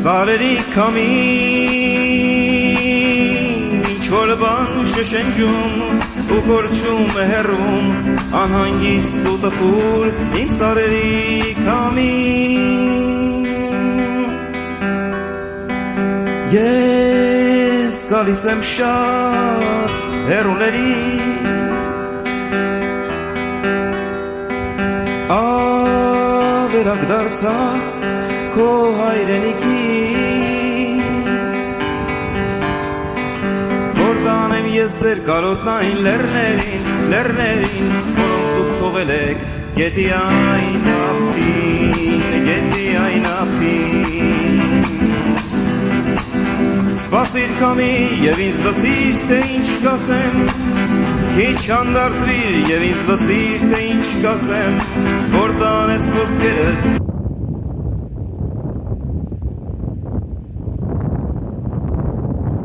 Սարերի քամին ինչ-որ բան շշնջում ու կորչում է հեռում անհանգիստ ու տխուր իմ սարերի քամին Ես գալիս եմ շատ հեռուներից ավերակ դարձած քո հայրենիքից որ տանեմ ես ձեր կարոտնային լեռներին որոնց դուք թողել եք գետի այն ափին Սպասիր քամի և ինձ լսիր թե ինչ կասեմ Քիչ հանդարտվիր և ինձ լսիր թե ինչ կասեմ Որ տանես խոսքերս